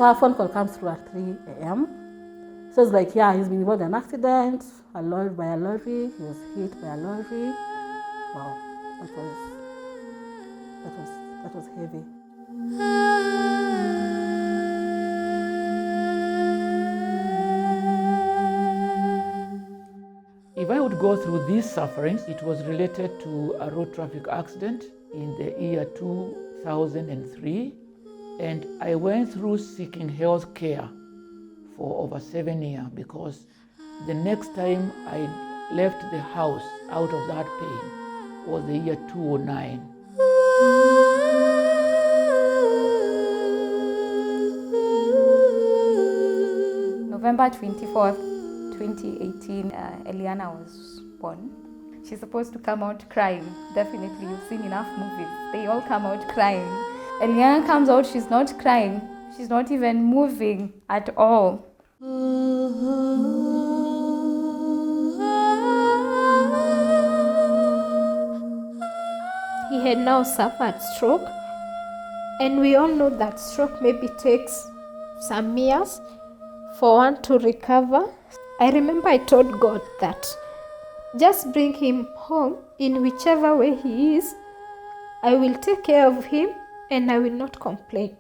So a phone call comes through at 3 a.m. So it's like, yeah, he's been involved in an accident, by a lorry. He was hit by a lorry. Wow, that was heavy. If I would go through these sufferings, it was related to a road traffic accident in the year 2003, and I went through seeking health care for over 7 years because the next time I left the house out of that pain was the year 2009. November 24th, 2018, Eliana was born. She's supposed to come out crying. Definitely, you've seen enough movies. They all come out crying. Eliana comes out, she's not crying. She's not even moving at all. He had now suffered stroke, and we all know that stroke maybe takes some years for one to recover. I remember I told God that just bring him home in whichever way he is. I will take care of him and I will not complain.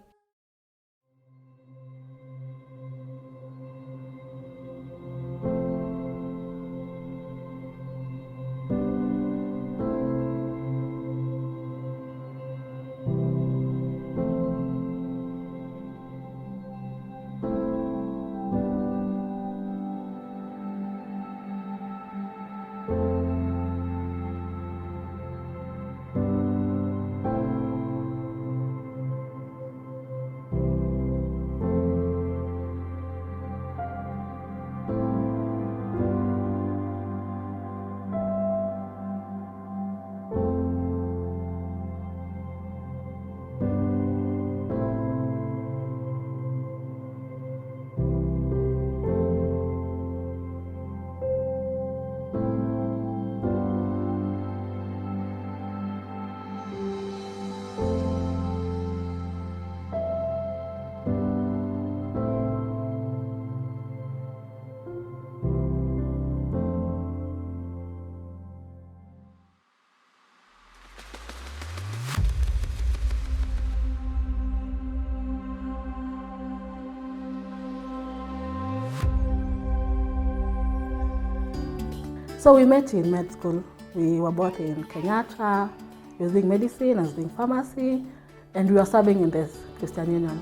So we met in med school. We were both in Kenyatta. He was doing medicine, I was doing pharmacy, and we were serving in the Christian Union.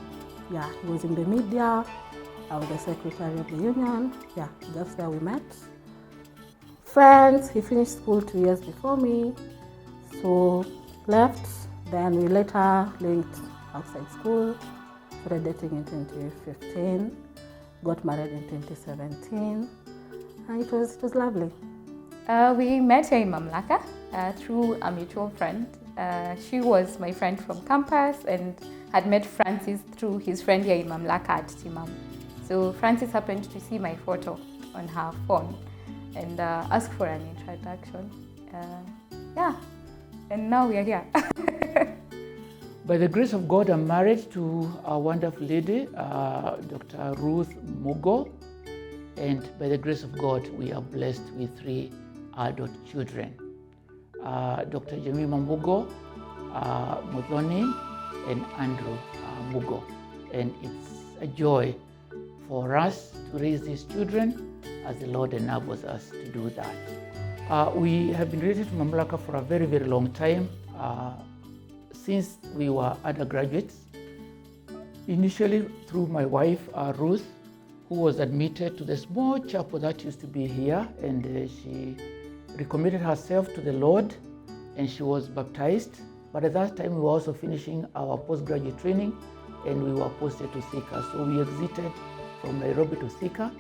Yeah, he was in the media. I was the secretary of the union. Yeah, that's where we met. Friends, he finished school 2 years before me, so left. Then we later linked outside school, started dating in 2015, got married in 2017, and it was lovely. We met here in Mamlaka through a mutual friend. She was my friend from campus and had met Francis through his friend here in Mamlaka at Timam. So Francis happened to see my photo on her phone and asked for an introduction. Yeah, and now we are here. By the grace of God, I'm married to a wonderful lady, Dr. Ruth Mugo, and by the grace of God, we are blessed with 3 adult children. Dr. Jemima Mugo, Muthoni, and Andrew Mugo. And it's a joy for us to raise these children as the Lord enables us to do that. We have been related to Mamlaka for a very, very long time, since we were undergraduates. Initially through my wife, Ruth, who was admitted to the small chapel that used to be here, and she recommitted herself to the Lord, and she was baptized. But at that time, we were also finishing our postgraduate training, and we were posted to Thika. So we exited from Nairobi to Thika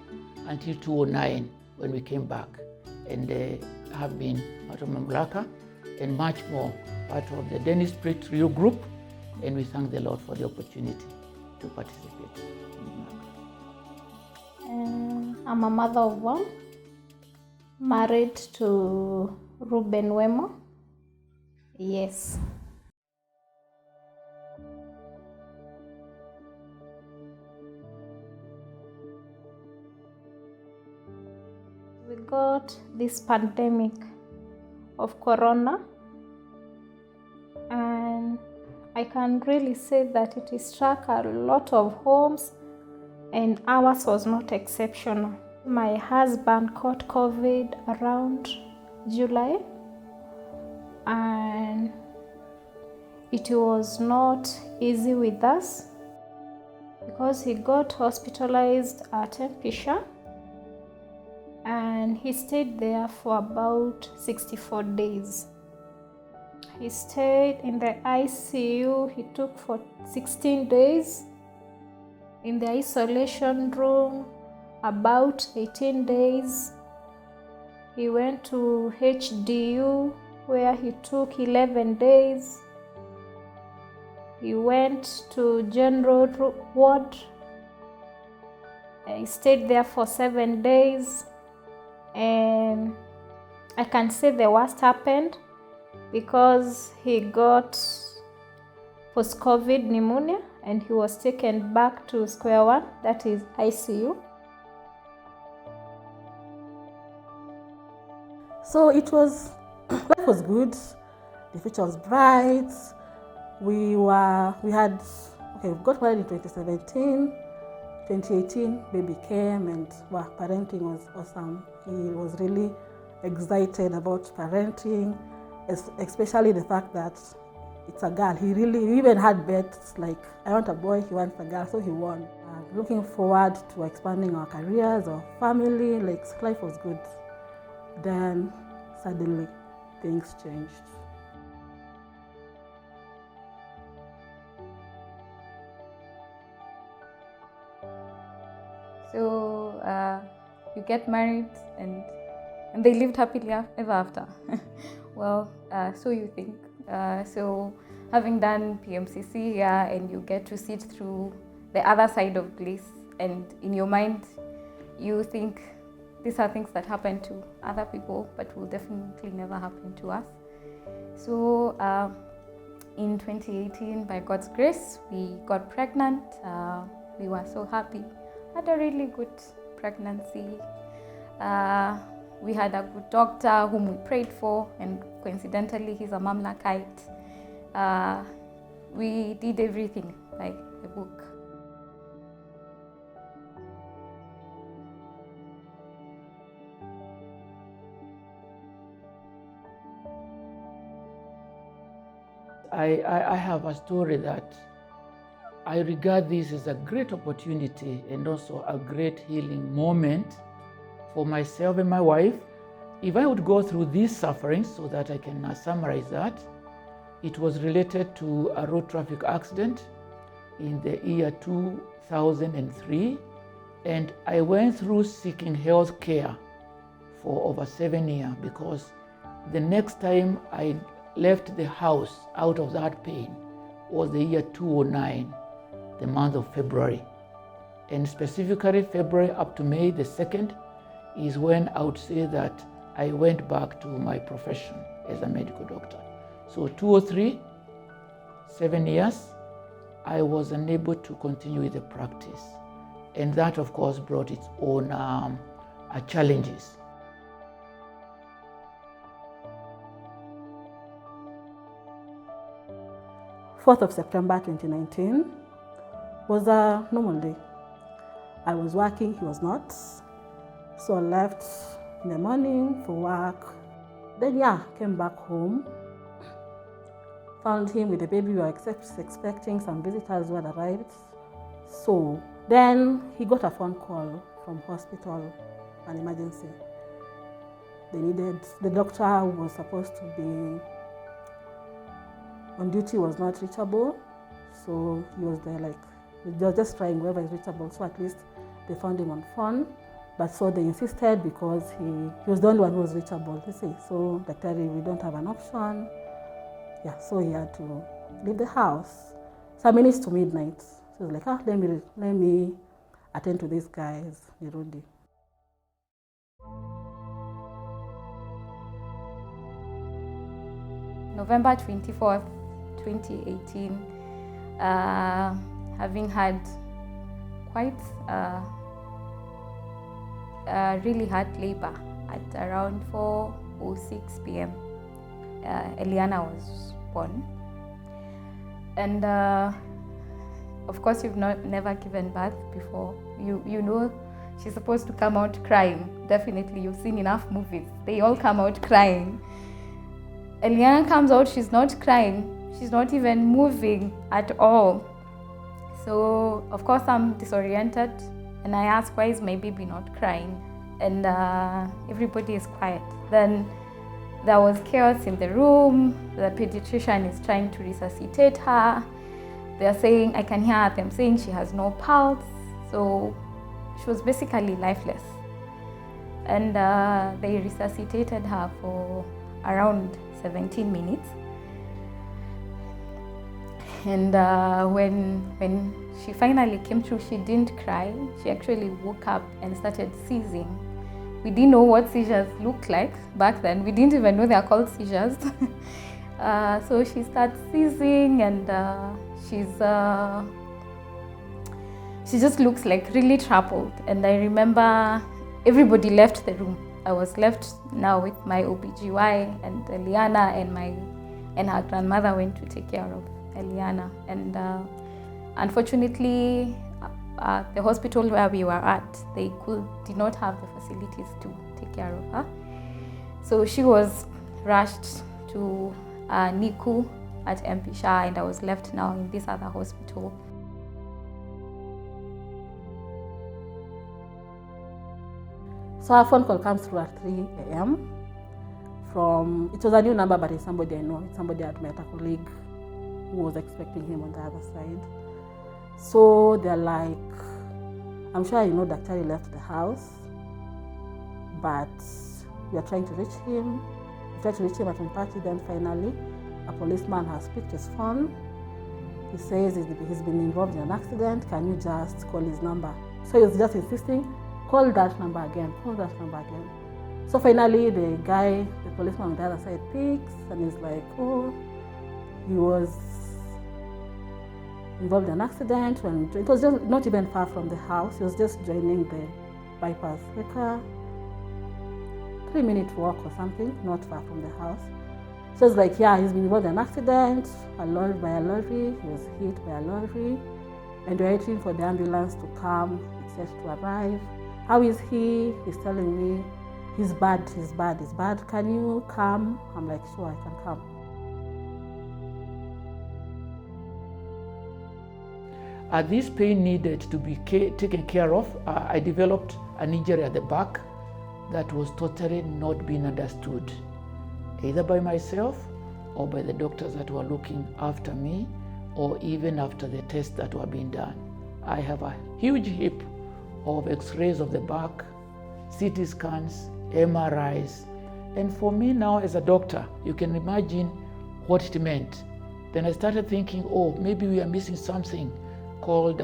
until 2009 when we came back, and have been part of Mamlaka and much more part of the Dennis Pratt Trio group, and we thank the Lord for the opportunity to participate in Mamlaka. I'm a mother of one, married to Ruben Wemo. Yes. got this pandemic of corona, and I can really say that it struck a lot of homes, and ours was not exceptional. My husband caught COVID around July, and it was not easy with us because he got hospitalized at Tempisha, and he stayed there for about 64 days. He stayed in the ICU, he took for 16 days, in the isolation room about 18 days. He went to HDU where he took 11 days. He went to general ward. He stayed there for 7 days, and I can say the worst happened because he got post-COVID pneumonia and he was taken back to square one, that is ICU. So life was good, the future was bright. We got married in 2017, 2018 baby came, and parenting was awesome. He was really excited about parenting, especially the fact that it's a girl. He even had bets like, I want a boy, he wants a girl, so he won. Looking forward to expanding our careers, our family, life was good. Then suddenly things changed. So you get married and they lived happily ever after. Well, so you think. So having done PMCC here, and you get to sit through the other side of bliss, and in your mind you think these are things that happen to other people but will definitely never happen to us. So in 2018, by God's grace, we got pregnant. We were so happy. Had a really good pregnancy. We had a good doctor whom we prayed for, and coincidentally he's a Mamlakite. We did everything by the book. I have a story that I regard this as a great opportunity and also a great healing moment for myself and my wife. If I would go through these sufferings so that I can summarize that, it was related to a road traffic accident in the year 2003, and I went through seeking health care for over 7 years because the next time I left the house out of that pain was the year 2009, the month of February. And specifically February up to May the 2nd is when I would say that I went back to my profession as a medical doctor. So 2003, 7 years, I was unable to continue with the practice. And that of course brought its own challenges. September 4th, 2019 was a normal day. I was working, he was not. So I left in the morning for work. Then came back home. Found him with the baby. We were expecting some visitors who had arrived. So then he got a phone call from hospital, an emergency. The doctor who was supposed to be on duty was not reachable. So he was there they were just trying whoever is reachable. So at least they found him on phone. But so they insisted because he was the only one who was reachable. They say, so Dr. we don't have an option. So he had to leave the house. Some minutes to midnight. So he was like, let me attend to these guys, Nirudi. November 24th, 2018, having had quite really hard labor, at around 4:06 p.m. Eliana was born. And of course, you've never given birth before. You know she's supposed to come out crying. Definitely, you've seen enough movies. They all come out crying. Eliana comes out, she's not crying. She's not even moving at all. So, of course, I'm disoriented. And I ask, why is my baby not crying? And everybody is quiet. Then there was chaos in the room. The pediatrician is trying to resuscitate her. They're saying, I can hear them saying she has no pulse. So she was basically lifeless. And they resuscitated her for around 17 minutes. And when she finally came through, she didn't cry. She actually woke up and started seizing. We didn't know what seizures looked like back then. We didn't even know they are called seizures. So she starts seizing, and she just looks like really troubled. And I remember everybody left the room. I was left now with my OBGY, and Eliana and her grandmother went to take care of Eliana. And unfortunately, the hospital where we were at, they did not have the facilities to take care of her. So she was rushed to NICU at MP Shah, and I was left now in this other hospital. So a phone call comes through at 3 a.m. it was a new number, but it's somebody I know. It's somebody I'd met, a colleague who was expecting him on the other side. So they're like, I'm sure you know Daktari left the house, but we are trying to reach him. We tried to reach him at Mpati, then finally a policeman has picked his phone. He says he's been involved in an accident. Can you just call his number? So he was just insisting, call that number again, call that number again. So finally the policeman on the other side picks, and he's like, oh, he was involved in an accident when it was just not even far from the house. He was just joining the bypass, like a 3-minute walk or something, not far from the house. So it's like, yeah, he's been involved in an accident, by a lorry. He was hit by a lorry, and we're waiting for the ambulance to come. It's yet to arrive. How is he? He's telling me, he's bad. Can you come? I'm like, sure, I can come. This pain needed to be taken care of. I developed an injury at the back that was totally not being understood, either by myself or by the doctors that were looking after me, or even after the tests that were being done. I have a huge heap of x-rays of the back, CT scans, MRIs. And for me now as a doctor, you can imagine what it meant. Then I started thinking, oh, maybe we are missing something called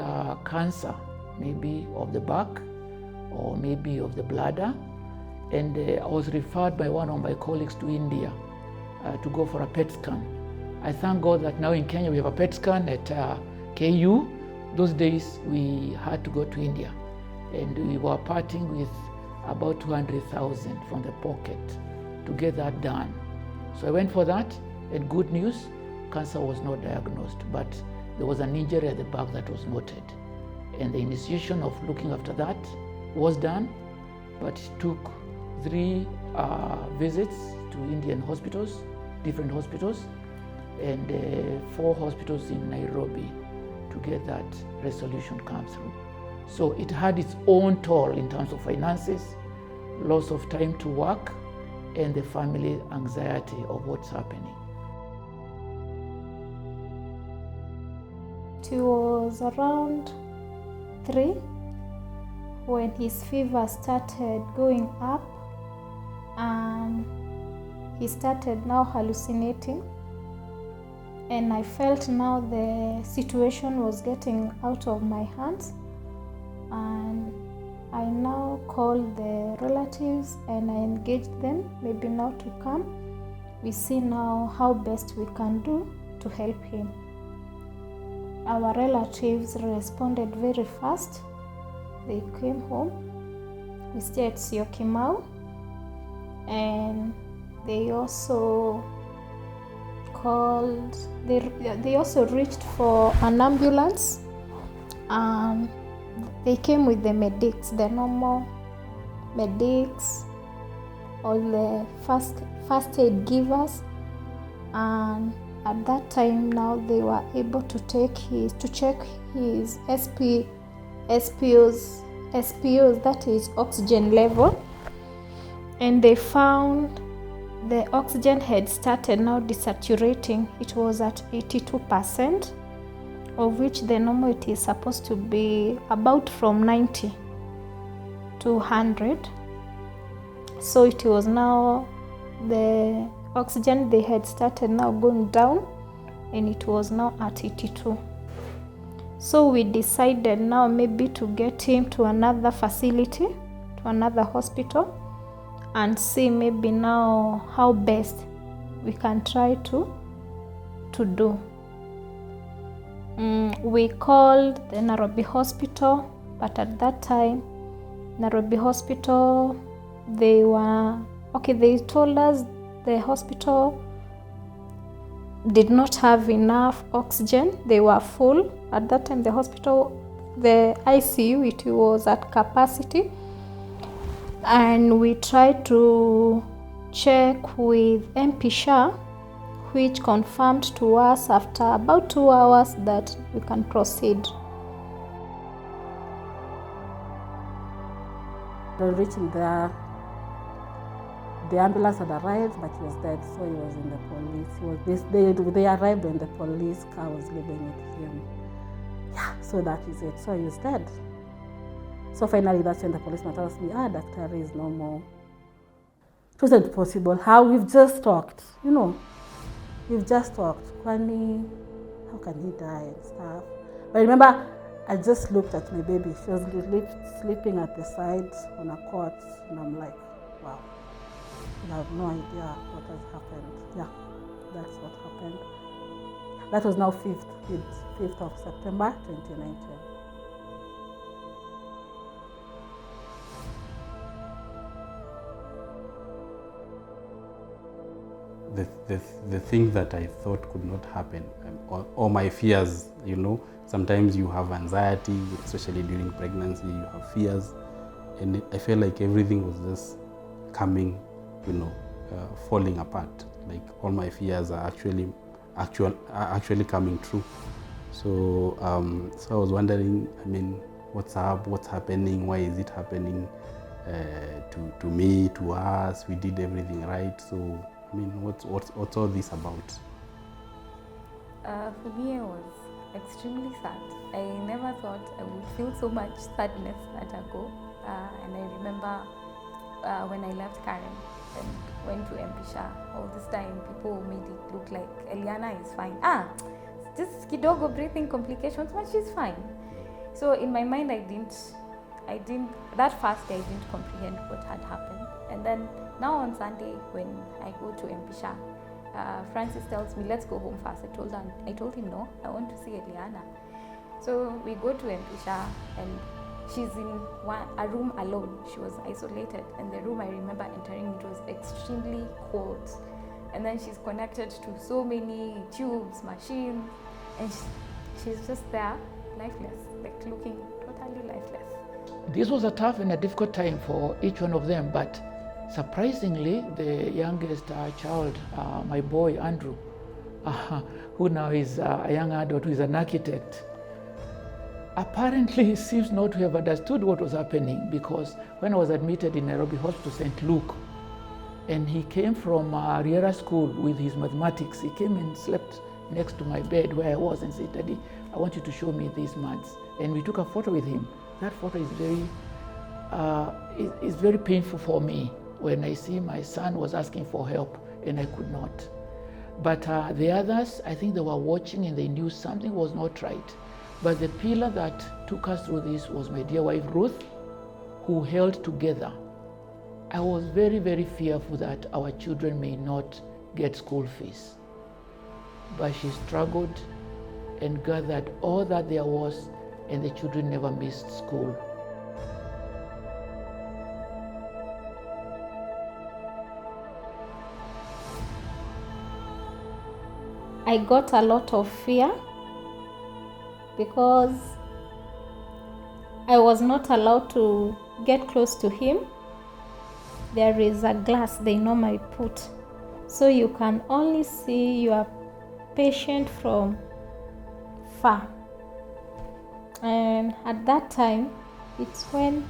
cancer, maybe of the back or maybe of the bladder. And I was referred by one of my colleagues to India to go for a PET scan. I thank God that now in Kenya we have a PET scan at KU. Those days we had to go to India, and we were parting with about 200,000 from the pocket to get that done. So I went for that, and good news, cancer was not diagnosed, but there was an injury at the back that was noted. And the initiation of looking after that was done, but it took 3 visits to Indian hospitals, different hospitals, and 4 hospitals in Nairobi to get that resolution come through. So it had its own toll in terms of finances, loss of time to work, and the family anxiety of what's happening. It was around 3 when his fever started going up, and he started now hallucinating. And I felt now the situation was getting out of my hands, and I now called the relatives and I engaged them maybe now to come. We see now how best we can do to help him. Our relatives responded very fast. They came home. We stayed at Syokimau. and they also called, they also reached for an ambulance, and they came with the medics, the normal medics, all the first aid givers, and at that time now they were able to check his SPOs, that is oxygen level, and they found the oxygen had started now desaturating. It was at 82%, of which the normal it is supposed to be about from 90 to 100. So it was now, the oxygen they had started now going down, and it was now at 82. So we decided now maybe to get him to another facility, to another hospital, and see maybe now how best we can try to do. We called the Nairobi hospital, but at that time Nairobi hospital, they told us the hospital did not have enough oxygen. They were full at that time. The hospital, the ICU, it was at capacity, and we tried to check with MP Shah, which confirmed to us after about 2 hours that we can proceed. When reaching there, the ambulance had arrived, but he was dead, so he was in the police. They arrived when the police car was leaving with him. Yeah, so that is it. So he was dead. So finally, that's when the policeman tells me, Dr. is no more. It wasn't possible. How? We've just talked, we've just talked. Kwani, how can he die and stuff? But remember, I just looked at my baby. She was sleeping at the side on a cot, and I'm like, wow, I have no idea what has happened. Yeah, that's what happened. That was now 5th of September 2019. The thing that I thought could not happen, or my fears, sometimes you have anxiety, especially during pregnancy, you have fears, and I felt like everything was just coming, falling apart. Like all my fears are actually coming true. So I was wondering, what's up? What's happening? Why is it happening to me, to us? We did everything right. So what's all this about? For me, I was extremely sad. I never thought I would feel so much sadness at ago. And I remember when I left Karen and went to MP Shah, all this time people made it look like Eliana is fine. Just kidogo breathing complications, but she's fine. So in my mind, I didn't, that first day I didn't comprehend what had happened. And then now on Sunday, when I go to MP Shah, Francis tells me, let's go home first. I told him no, I want to see Eliana. So we go to MP Shah, and she's in a room alone. She was isolated, and the room I remember entering, it was extremely cold. And then she's connected to so many tubes, machines, and she's just there, lifeless, like looking totally lifeless. This was a tough and a difficult time for each one of them, but surprisingly, the youngest child, my boy Andrew, who now is a young adult, who is an architect, apparently seems not to have understood what was happening, because when I was admitted in Nairobi Hospital, St. Luke, and he came from Riera School with his mathematics, he came and slept next to my bed where I was and said, Daddy, I want you to show me these maths. And we took a photo with him. That photo is very painful for me when I see my son was asking for help and I could not. But the others, I think they were watching and they knew something was not right. But the pillar that took us through this was my dear wife, Ruth, who held together. I was very, very fearful that our children may not get school fees. But she struggled and gathered all that there was, and the children never missed school. I got a lot of fear because I was not allowed to get close to him. There is a glass they normally put, so you can only see your patient from far. And at that time, it's when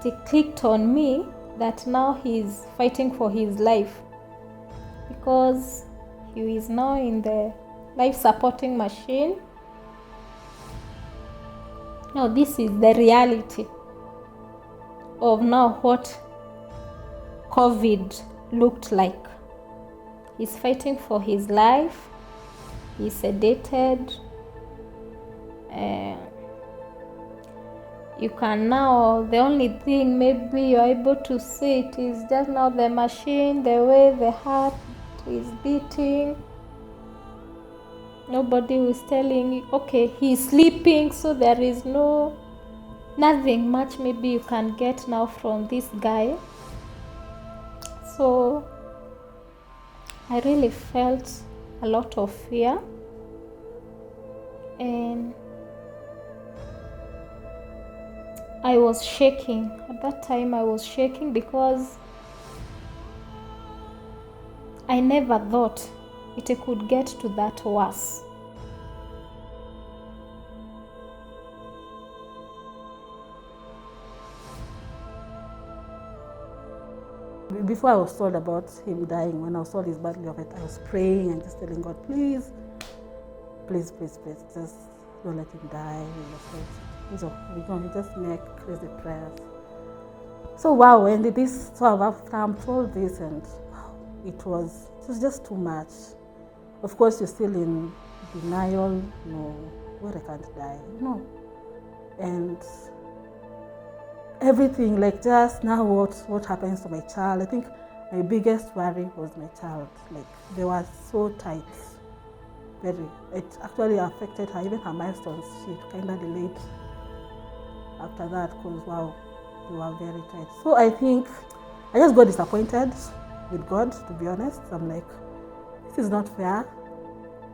it clicked on me that now he's fighting for his life, because he is now in the life supporting machine. Now this is the reality of now what COVID looked like. He's fighting for his life. He's sedated. You can now, the only thing maybe you're able to see it is just now the machine, the way the heart is beating. Nobody was telling you, okay, he's sleeping, so there is nothing much maybe you can get now from this guy. So I really felt a lot of fear, and I was shaking. At that time I was shaking because I never thought it could get to that worse. Before I was told about him dying, when I was told his badly of it, I was praying and just telling God, please, please, please, please, just don't let him die. So we just make crazy prayers. So wow, and this, so after I'm told this, and it was just too much. Of course, you're still in denial. No, God, I can't die. No, and everything, like just now what happens to my child. I think my biggest worry was my child. Like they were so tight. Very. It actually affected her, even her milestones. She kind of delayed after that because wow, they were very tight. So I think I just got disappointed with God, to be honest. I'm like, this is not fair,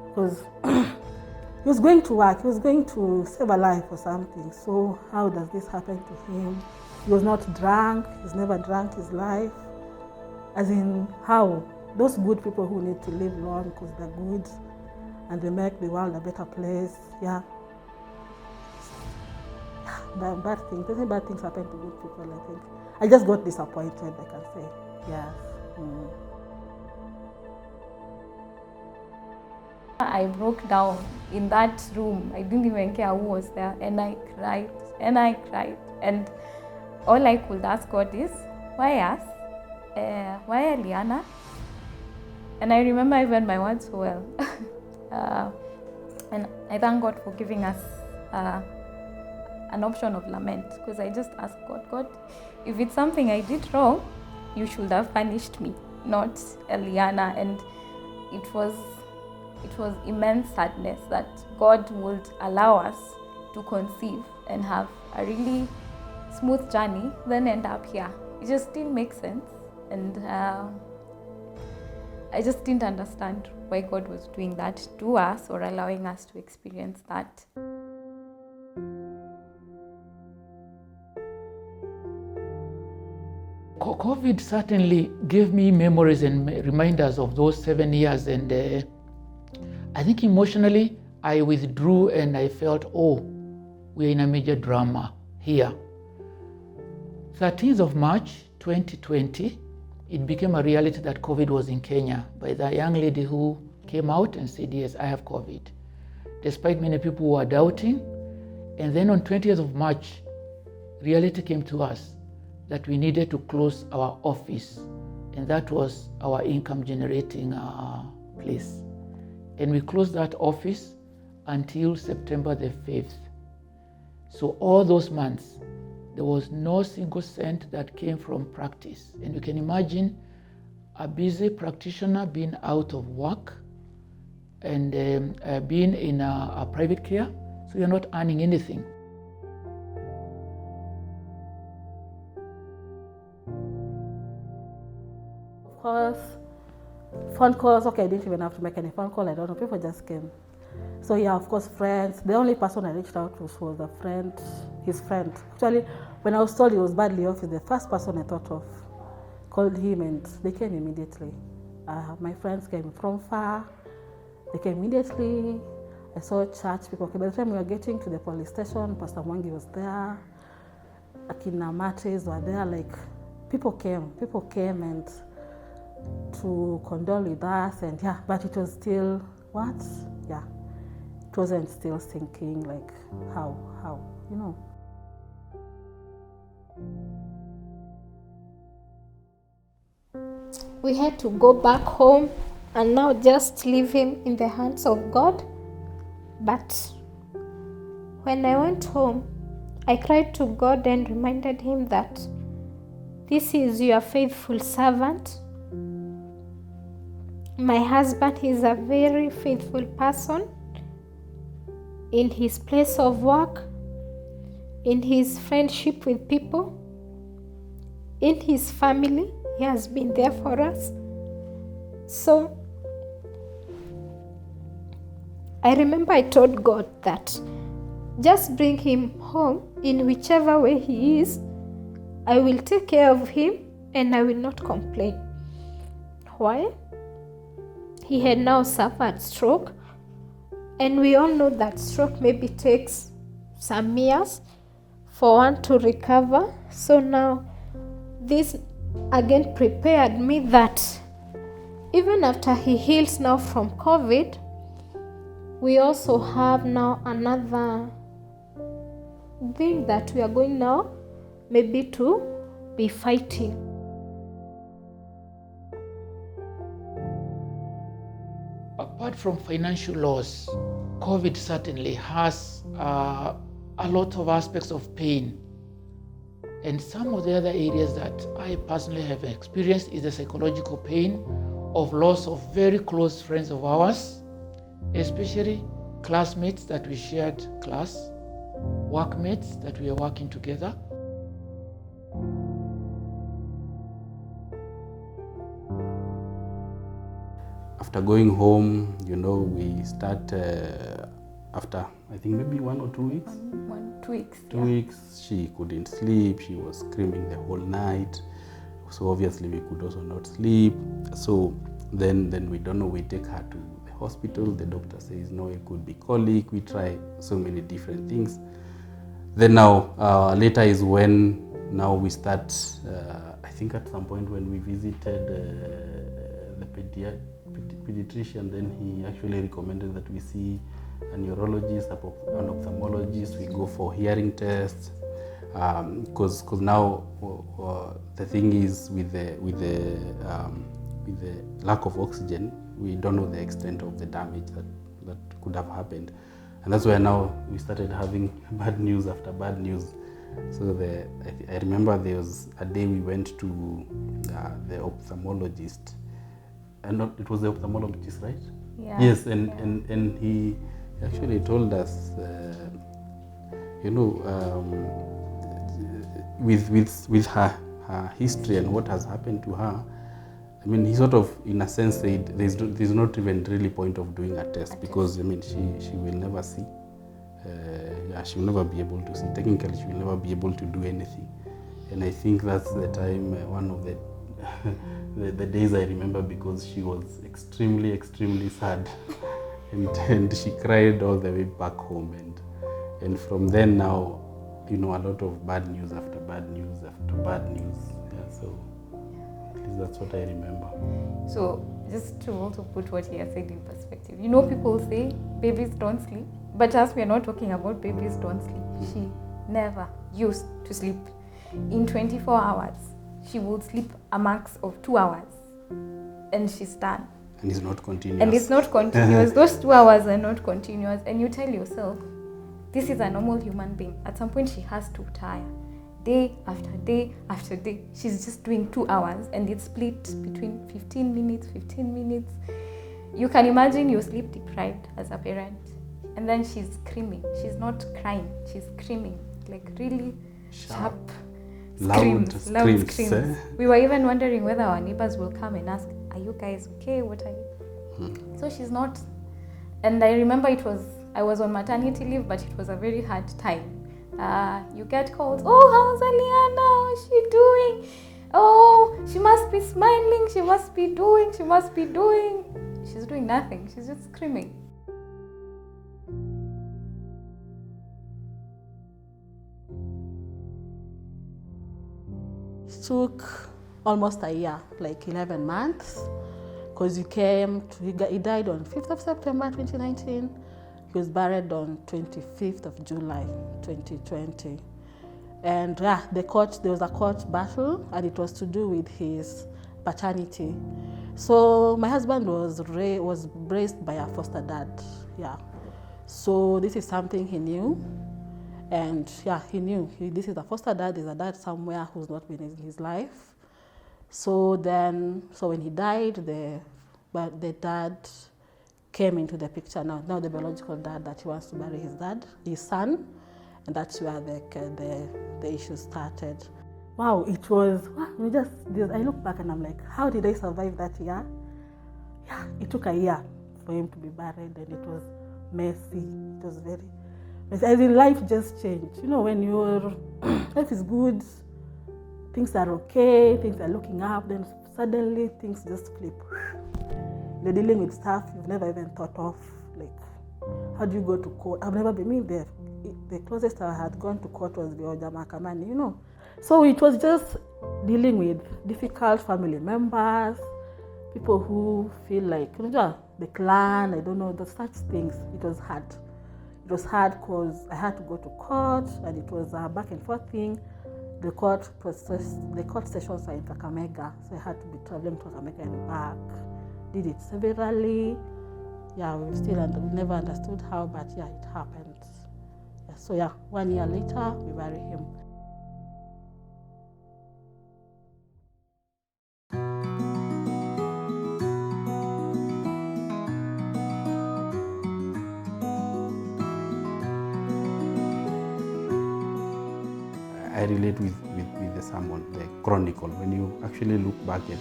because he was going to work, he was going to save a life or something. So how does this happen to him? He was not drunk, he's never drunk his life. As in, how? Those good people who need to live long because they're good and they make the world a better place. Yeah. Bad things. Doesn't bad things happen to good people, I think. I just got disappointed, I can say. Yeah. I broke down in that room. I didn't even care who was there, and I cried and I cried. And all I could ask God is, why us? Why Eliana? And I remember even my words so well. And I thank God for giving us an option of lament, because I just asked God, if it's something I did wrong, you should have punished me, not Eliana. And it was immense sadness that God would allow us to conceive and have a really smooth journey, then end up here. It just didn't make sense, and I just didn't understand why God was doing that to us or allowing us to experience that. COVID certainly gave me memories and reminders of those 7 years, and I think emotionally I withdrew and I felt, oh, we're in a major drama here. 13th of March 2020, it became a reality that COVID was in Kenya by the young lady who came out and said, yes, I have COVID, despite many people who were doubting. And then on 20th of March, reality came to us that we needed to close our office, and that was our income generating place. And we closed that office until September the 5th. So all those months, there was no single cent that came from practice. And you can imagine a busy practitioner being out of work and being in a private care, so you're not earning anything. Of course, phone calls, okay, I didn't even have to make any phone call, I don't know, people just came. So yeah, of course, friends. The only person I reached out to was a friend, his friend. Actually, when I was told he was badly off, he's the first person I thought of. Called him and they came immediately. My friends came from far. They came immediately. I saw church people. Okay, by the time we were getting to the police station, Pastor Mwangi was there. Akina Mates were there. Like, people came and to condole with us, and yeah, but it was still, what? Yeah. It wasn't still thinking like how, you know. We had to go back home and now just leave him in the hands of God. But when I went home, I cried to God and reminded him that this is your faithful servant. My husband is a very faithful person in his place of work, in his friendship with people, in his family. He has been there for us. So I remember I told God that just bring him home in whichever way he is. I will take care of him and I will not complain. Why? He had now suffered stroke, and we all know that stroke maybe takes some years for one to recover. So now this again prepared me that even after he heals now from COVID, we also have now another thing that we are going now maybe to be fighting. Apart from financial loss, COVID certainly has a lot of aspects of pain. And some of the other areas that I personally have experienced is the psychological pain of loss of very close friends of ours, especially classmates that we shared class, workmates that we are working together. After going home, you know, we start after, I think maybe 1 or 2 weeks. 2 weeks. 2 weeks, she couldn't sleep. She was screaming the whole night. So obviously we could also not sleep. So then we don't know, we take her to the hospital. The doctor says, no, it could be colic. We try so many different things. Then now, later is when now we start, I think at some point when we visited the pediatrician, then he actually recommended that we see a neurologist, an ophthalmologist. We go for hearing tests, because now the thing is with the lack of oxygen, we don't know the extent of the damage that could have happened, and that's why now we started having bad news after bad news. So I remember there was a day we went to the ophthalmologist, and it was the ophthalmologist, right? Yeah. Yes, and he actually told us, with her history and what has happened to her, I mean, he sort of, in a sense, said there's not even really point of doing a test, because I mean, she will never see. She will never be able to see. Technically, she will never be able to do anything. And I think that's the time, one of the days I remember, because she was extremely, extremely sad, and she cried all the way back home. And from then now, you know, a lot of bad news after bad news after bad news. Yeah, so at least that's what I remember. So just to also put what he has said in perspective, you know, people say babies don't sleep, but as we are not talking about babies don't sleep, she never used to sleep. In 24 hours, she would sleep a max of 2 hours, and she's done. And it's not continuous. And it's not continuous. Those 2 hours are not continuous. And you tell yourself, this is a normal human being. At some point, she has to tire. Day after day after day. She's just doing 2 hours, and it's split between 15 minutes. You can imagine you're sleep deprived as a parent. And then she's screaming. She's not crying. She's screaming. Like really sharp Loud screams. screams. We were even wondering whether our neighbors will come and ask, are are you guys okay? What are you? So she's not. And I remember I was on maternity leave, but it was a very hard time. You get calls, oh, how's Aliana? How's she doing? Oh, she must be smiling, she must be doing. She's doing nothing, she's just screaming. It took almost a year, like 11 months, because he died on 5th of September 2019. He was buried on 25th of July 2020. And there was a court battle, and it was to do with his paternity. So my husband was raised by a foster dad. Yeah. So this is something he knew. And yeah, he knew this is a foster dad, is a dad somewhere who's not been in his life. So when he died, the dad came into the picture now the biological dad, that he wants to bury his son, and that's where the issue started. Wow, it was, I look back and I'm like, how did I survive that year? Yeah, it took a year for him to be buried, and it was messy. It was very messy. As in, life just changed. When your life is good, things are okay, things are looking up, then suddenly things just flip. You're dealing with stuff you've never even thought of, like how do you go to court? I've never been there. The closest I had gone to court was the Oja Mahakamani, So it was just dealing with difficult family members, people who feel like, the clan, I don't know, such things. It was hard. It was hard because I had to go to court, and it was a back and forth thing. The court sessions are in Kakamega, so I had to be traveling to Kakamega and back. Did it severally. Yeah, we never understood how, but yeah, it happened. Yeah, so yeah, 1 year later, we buried him. I relate with the sermon, the chronicle. When you actually look back at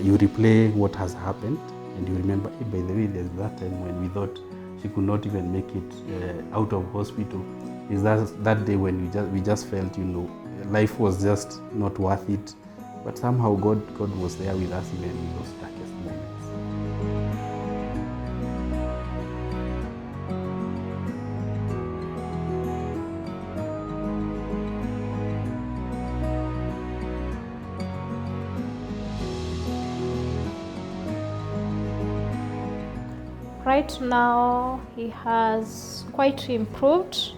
you replay what has happened, and you remember, hey, by the way, there's that time when we thought she could not even make it out of hospital. Is that day when we just felt, life was just not worth it. But somehow God was there with us even in those darkest moments. Right now, he has quite improved.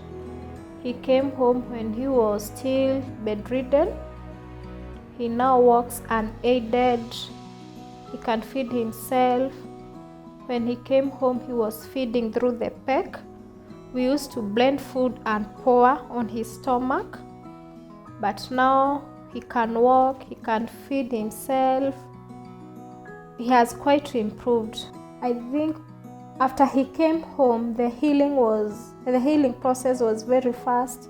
He came home when he was still bedridden. He now walks unaided. He can feed himself. When he came home, he was feeding through the peck. We used to blend food and pour on his stomach. But now he can walk, he can feed himself. He has quite improved. I think after he came home, the healing process was very fast,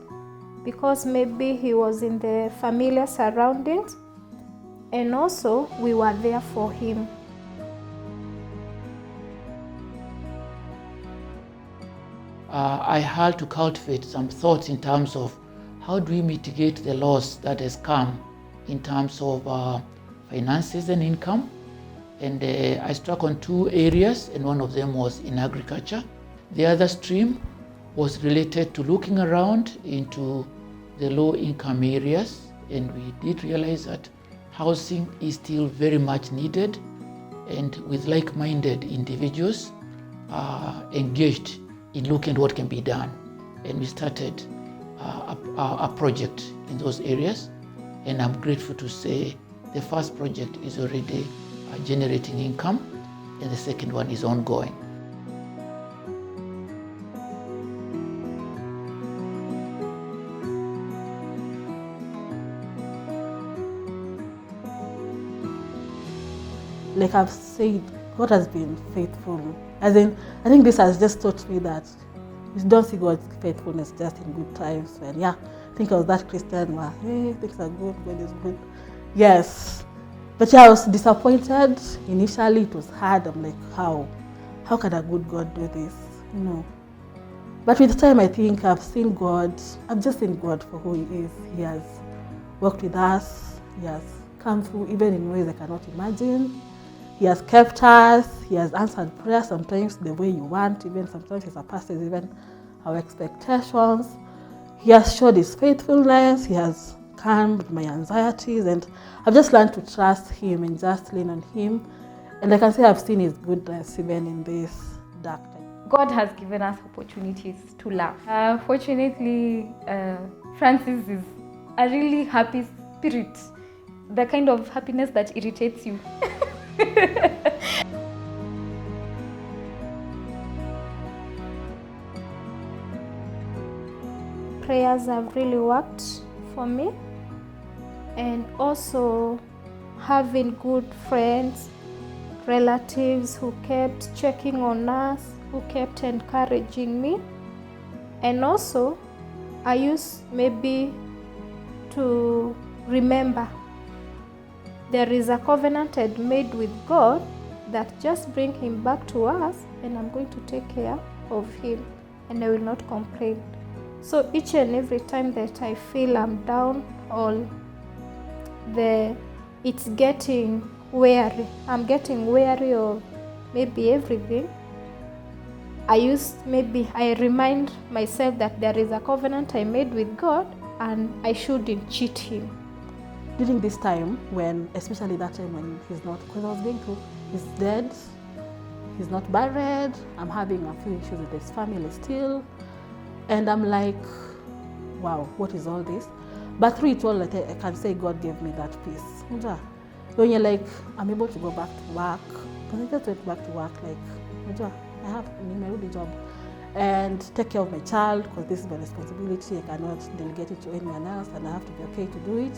because maybe he was in the familiar surroundings, and also we were there for him. I had to cultivate some thoughts in terms of how do we mitigate the loss that has come in terms of finances and income. And I struck on 2 areas, and one of them was in agriculture. The other stream was related to looking around into the low-income areas, and we did realize that housing is still very much needed, and with like-minded individuals engaged in looking at what can be done. And we started a project in those areas, and I'm grateful to say the first project is already generating income, and the second one is ongoing. Like I've said, God has been faithful. As in, I think this has just taught me that you don't see God's faithfulness just in good times. When, I think I was that Christian where, hey, things are good, God is good. Yes. But yeah, I was disappointed. Initially, it was hard. I'm like, how can a good God do this? You know. But with time, I think I've seen God. I've just seen God for who He is. He has worked with us. He has come through even in ways I cannot imagine. He has kept us. He has answered prayer sometimes the way you want. Even sometimes He surpasses even our expectations. He has showed His faithfulness. He has calmed my anxieties, and I've just learned to trust Him and just lean on Him. And I can say I've seen His goodness even in this dark time. God has given us opportunities to laugh. Fortunately, Francis is a really happy spirit, the kind of happiness that irritates you. Prayers have really worked for me, and also having good friends, relatives who kept checking on us, who kept encouraging me. And also I used maybe to remember there is a covenant I'd made with God that just bring Him back to us and I'm going to take care of Him and I will not complain. So each and every time that I feel I'm down or it's getting weary, I'm getting weary of maybe everything, I remind myself that there is a covenant I made with God and I shouldn't cheat Him. During this time when, especially that time when He's not, because I was going through, He's dead, He's not buried, I'm having a few issues with His family still, and I'm like, wow, what is all this? But through it all, I can say God gave me that peace. When you're like, I'm able to go back to work, because I just went back to work, like, I have my own job, and take care of my child, because this is my responsibility. I cannot delegate it to anyone else, and I have to be okay to do it.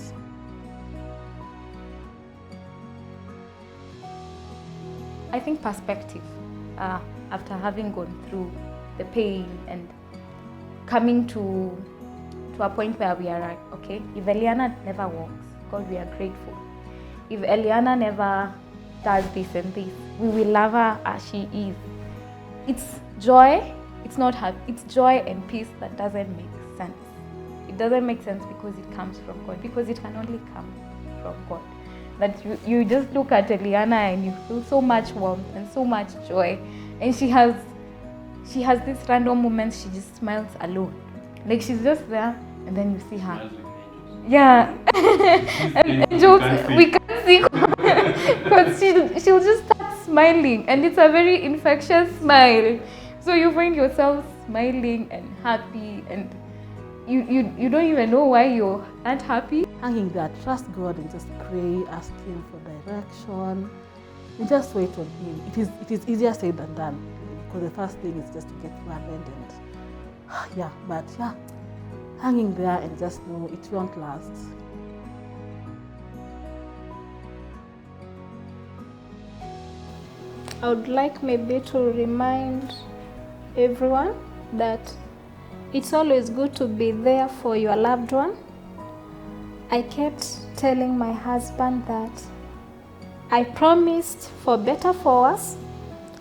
I think perspective, after having gone through the pain and coming to a point where we are like, okay, if Eliana never walks, God, we are grateful. If Eliana never does this and this, we will love her as she is. It's joy, it's not happy, it's joy and peace that doesn't make sense. It doesn't make sense because it comes from God, because it can only come from God. That you just look at Eliana and you feel so much warmth and so much joy, and she has these random moments she just smiles alone, like she's just there, and then you see her. Yeah, and jokes we can't see because she'll just start smiling, and it's a very infectious smile. So you find yourself smiling and happy, and you don't even know why you're not happy. Hanging there, trust God and just pray, ask Him for direction, and just wait on Him. It is easier said than done, because the first thing is just to get married and hanging there and just know it won't last. I would like maybe to remind everyone that it's always good to be there for your loved one. I kept telling my husband that I promised for better for us,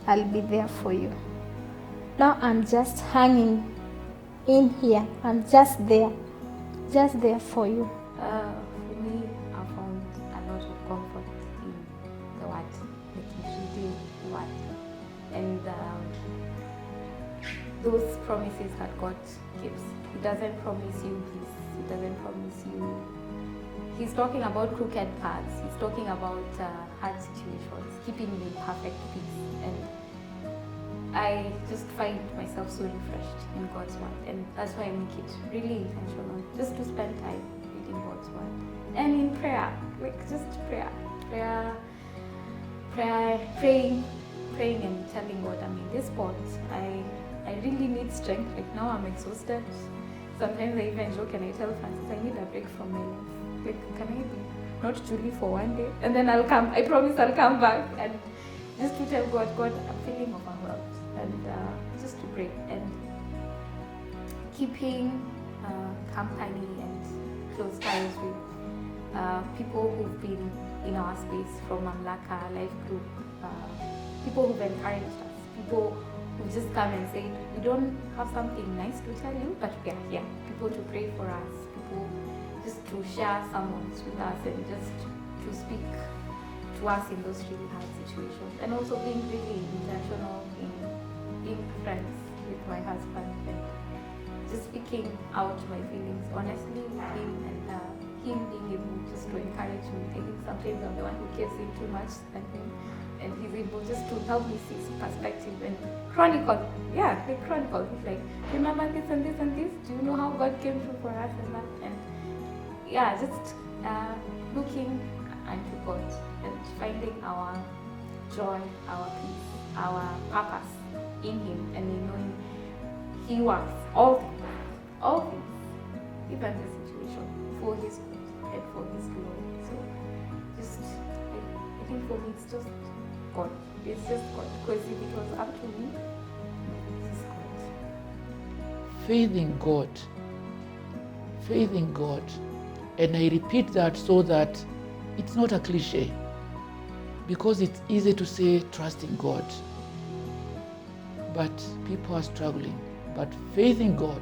I'll be there for you. Now I'm just hanging in here. I'm just there for you. For me, I found a lot of comfort in the Word, like reading the Word, and those promises that God gives. He doesn't promise you peace. He doesn't promise you. He's talking about crooked paths. He's talking about hard situations, keeping you in perfect peace. And I just find myself so refreshed in God's Word, and that's why I make it really intentional, just to spend time reading God's Word. And in prayer, like just praying and telling God, I'm in this spot. I really need strength. Like now I'm exhausted. Sometimes I even joke and I tell Francis, I need a break from my life. Like, can I be not Julie for one day? And then I'll come. I promise I'll come back. And just to tell God, I'm feeling overwhelmed. And just to pray and keeping company and close ties with people who've been in our space from Mamlaka Life Group, people who've encouraged us, people who've just come and said, we don't have something nice to tell you, but we are here. People to pray for us, people just to share sermons with us and just to speak to us in those really hard situations. And also being really intentional in being friends with my husband and just speaking out my feelings honestly with him, and him being able just to encourage me. I think sometimes I'm the one who gives him too much and he's able just to help me see his perspective and chronicle. Yeah, like chronicle. He's like, remember this and this and this? Do you know how God came through for us and that? And yeah, just looking unto God and finding our joy, our peace, our purpose in Him, and in knowing He works all things, even the situation, for His good and for His glory. So just, I think for me it's just God. It's just God. Because if it was up to me, it's just God. Faith in God. Faith in God. And I repeat that so that it's not a cliche, because it's easy to say trust in God, but people are struggling. But faith in God,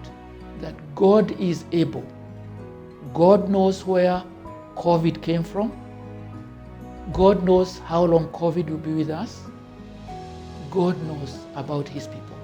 that God is able. God knows where COVID came from. God knows how long COVID will be with us. God knows about His people.